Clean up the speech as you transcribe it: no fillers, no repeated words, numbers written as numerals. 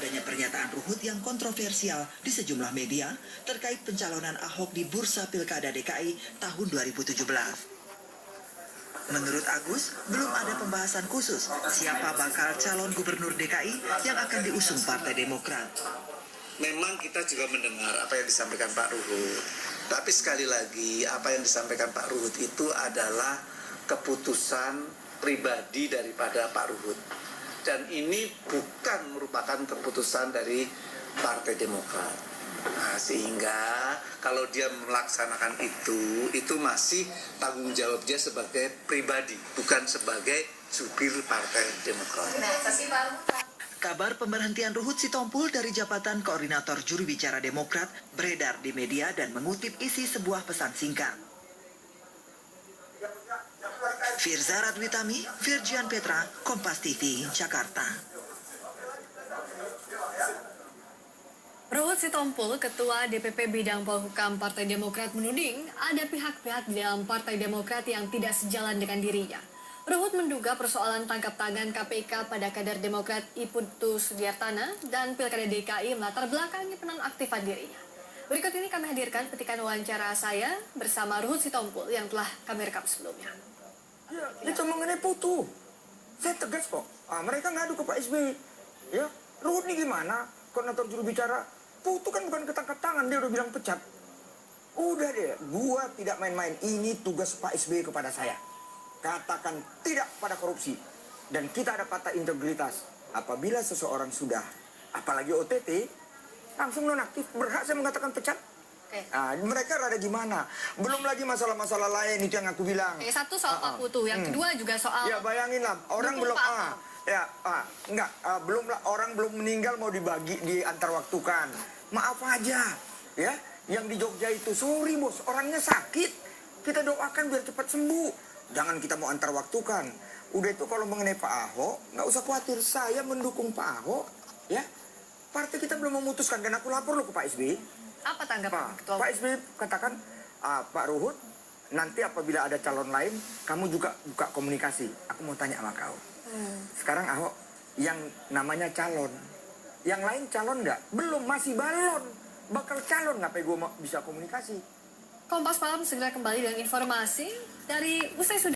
adanya pernyataan Ruhut yang kontroversial di sejumlah media terkait pencalonan Ahok di Bursa Pilkada DKI tahun 2017. Menurut Agus, belum ada pembahasan khusus siapa bakal calon gubernur DKI yang akan diusung Partai Demokrat. Memang kita juga mendengar apa yang disampaikan Pak Ruhut. Tapi sekali lagi, apa yang disampaikan Pak Ruhut itu adalah keputusan pribadi daripada Pak Ruhut. Dan ini bukan merupakan keputusan dari Partai Demokrat. Nah, sehingga kalau dia melaksanakan itu masih tanggung jawab dia sebagai pribadi, bukan sebagai jubir Partai Demokrat. Kabar pemberhentian Ruhut Sitompul dari jabatan koordinator juru bicara Demokrat beredar di media dan mengutip isi sebuah pesan singkat. Firza Radwitami, Virgian Petra, Kompas TV, Jakarta. Ruhut Sitompul, Ketua DPP Bidang Polhukam Partai Demokrat menuding ada pihak-pihak di dalam Partai Demokrat yang tidak sejalan dengan dirinya. Ruhut menduga persoalan tangkap tangan KPK pada kader Demokrat Iputu Sudiartana dan Pilkada DKI melatar belakangi penonaktifan dirinya. Berikut ini kami hadirkan petikan wawancara saya bersama Ruhut Sitompul yang telah kami rekam sebelumnya. Ya, itu mengenai Putu. Saya tegas kok. Mereka ngadu ke Pak SBY. Ya, Ruhut nih gimana? Koordinator juru bicara. Putu kan bukan ketangkap tangan, dia udah bilang pecat. Udah deh, gua tidak main-main. Ini tugas Pak SBY kepada saya. Katakan tidak pada korupsi. Dan kita ada kata integritas. Apabila seseorang sudah, apalagi OTT, langsung nonaktif, berhak saya mengatakan pecat. Mereka rada gimana? Belum lagi masalah-masalah lain itu yang aku bilang. Satu soal Pak Putu, yang kedua juga soal. Ya bayangin lah, orang belum orang belum meninggal mau dibagi di antar waktukan. Maaf aja, ya. Yang di Jogja itu sorry bos, orangnya sakit. Kita doakan biar cepat sembuh. Jangan kita mau antar waktukan. Udah itu kalau mengenai Pak Ahok, nggak usah khawatir. Saya mendukung Pak Ahok, ya. Partai kita belum memutuskan dan aku lapor loh ke Pak SBY. Apa tanggapan Pak SBY katakan, Pak Ruhut, nanti apabila ada calon lain, kamu juga buka komunikasi. Aku mau tanya sama kau. Sekarang Ahok yang namanya calon. Yang lain calon nggak? Belum, masih balon. Bakal calon, ngapain gue bisa komunikasi? Kompas Malam segera kembali dengan informasi dari usai sudah.